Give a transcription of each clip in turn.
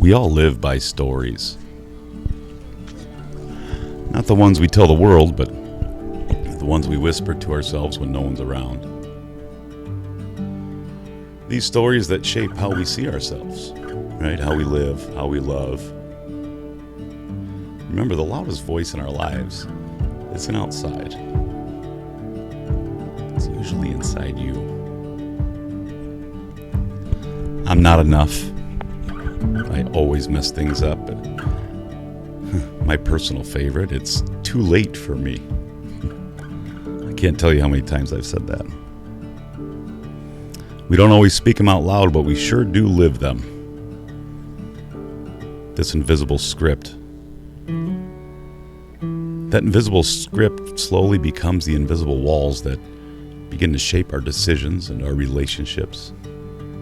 We all live by stories. Not the ones we tell the world, but the ones we whisper to ourselves when no one's around. These stories that shape how we see ourselves, right? How we live, how we love. Remember, the loudest voice in our lives isn't outside. It's usually inside you. I'm not enough. I always mess things up. My personal favorite, it's too late for me. I can't tell you how many times I've said that. We don't always speak them out loud, but we sure do live them. This invisible script. That invisible script slowly becomes the invisible walls that begin to shape our decisions and our relationships,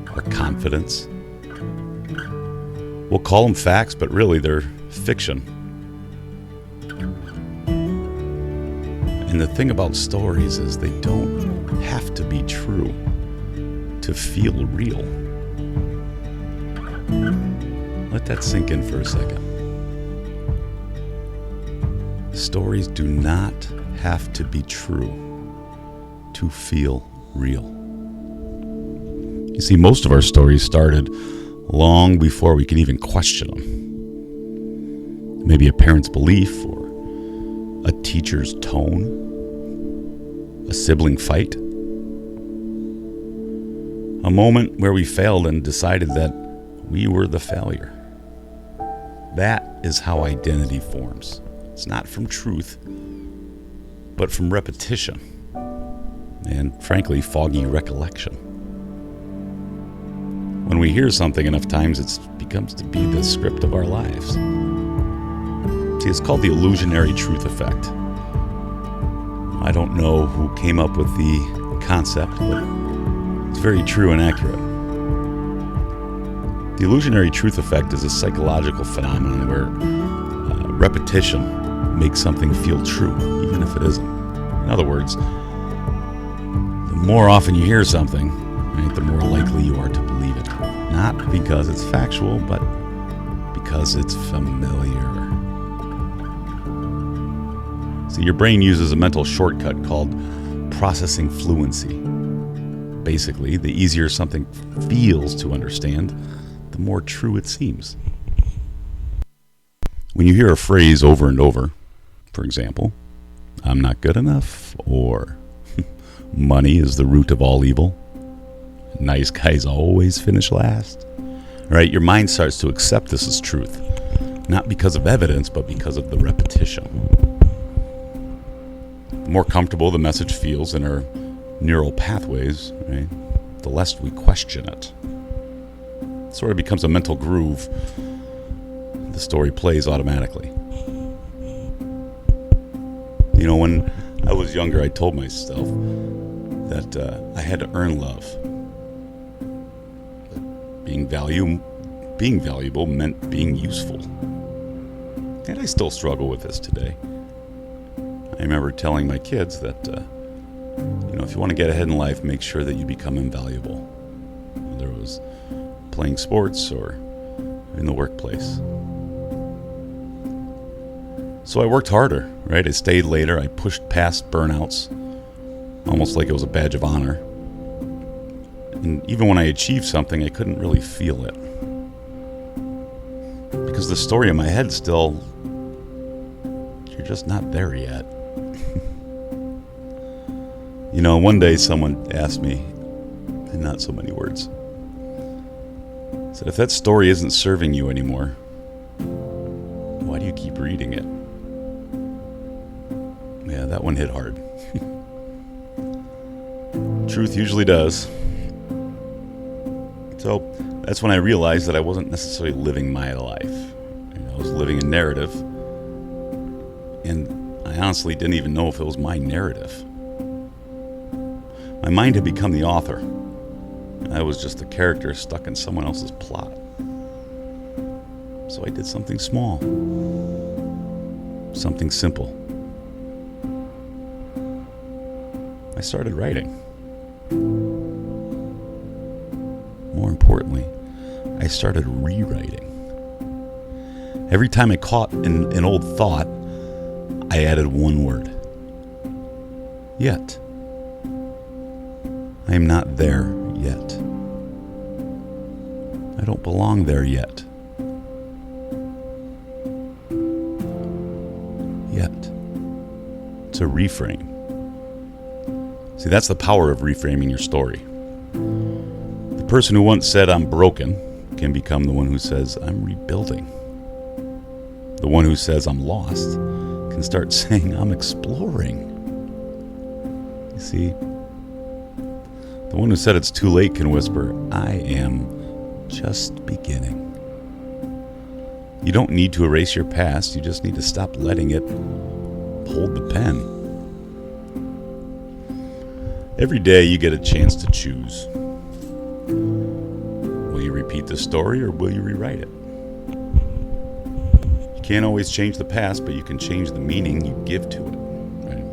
our confidence. We'll call them facts, but really they're fiction. And the thing about stories is they don't have to be true to feel real. Let that sink in for a second. Stories do not have to be true to feel real. You see, most of our stories started long before we could even question them. Maybe a parent's belief, or a teacher's tone, a sibling fight, a moment where we failed and decided that we were the failure. That is how identity forms. It's not from truth, but from repetition and, frankly, foggy recollection. When we hear something enough times, it becomes to be the script of our lives. See, it's called the illusionary truth effect. I don't know who came up with the concept, but it's very true and accurate. The illusionary truth effect is a psychological phenomenon where repetition makes something feel true, even if it isn't. In other words, the more often you hear something, right, the more likely you are to believe it. Not because it's factual, but because it's familiar. See, your brain uses a mental shortcut called processing fluency. Basically, the easier something feels to understand, the more true it seems. When you hear a phrase over and over, for example, I'm not good enough, or money is the root of all evil, nice guys always finish last, right? Your mind starts to accept this as truth, not because of evidence, but because of the repetition. The more comfortable the message feels in our neural pathways, right, the less we question it. It sort of becomes a mental groove. The story plays automatically. You know, when I was younger, I told myself that I had to earn love. Being valuable meant being useful. And I still struggle with this today. I remember telling my kids that, if you want to get ahead in life, make sure that you become invaluable. Whether it was playing sports or in the workplace. So I worked harder, right? I stayed later. I pushed past burnouts, almost like it was a badge of honor. And even when I achieved something, I couldn't really feel it. Because the story in my head still, you're just not there yet. One day someone asked me, in not so many words, said, if that story isn't serving you anymore, why do you keep reading it? Yeah, that one hit hard. Truth usually does. So that's when I realized that I wasn't necessarily living my life. I was living a narrative, and I honestly didn't even know if it was my narrative. My mind had become the author, and I was just a character stuck in someone else's plot. So I did something small, something simple. I started writing. More importantly, I started rewriting. Every time I caught an old thought, I added one word. Yet. I am not there yet. I don't belong there yet. Yet. It's a reframe. See, that's the power of reframing your story. The person who once said, I'm broken, can become the one who says, I'm rebuilding. The one who says, I'm lost, can start saying, I'm exploring. You see, the one who said it's too late can whisper, I am just beginning. You don't need to erase your past, you just need to stop letting it hold the pen. Every day you get a chance to choose. Will you repeat the story or will you rewrite it? You can't always change the past, but you can change the meaning you give to it. Right?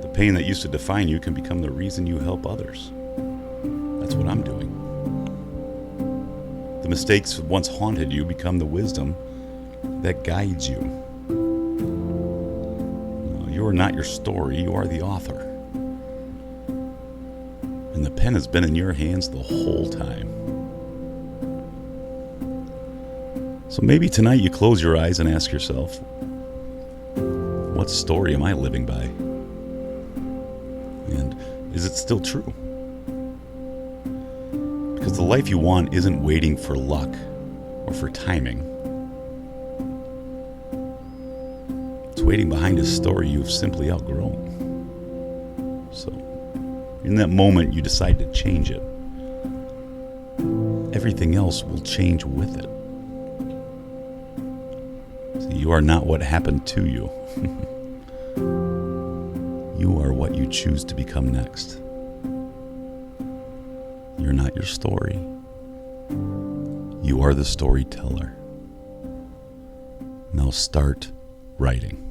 The pain that used to define you can become the reason you help others. That's what I'm doing. The mistakes that once haunted you become the wisdom that guides you. You are not your story, you are the author. And the pen has been in your hands the whole time. So maybe tonight you close your eyes and ask yourself, what story am I living by? And is it still true? Because the life you want isn't waiting for luck or for timing. It's waiting behind a story you've simply outgrown. So, in that moment you decide to change it, everything else will change with it. See, you are not what happened to you. You are what you choose to become next. You're not your story. You are the storyteller. Now start writing.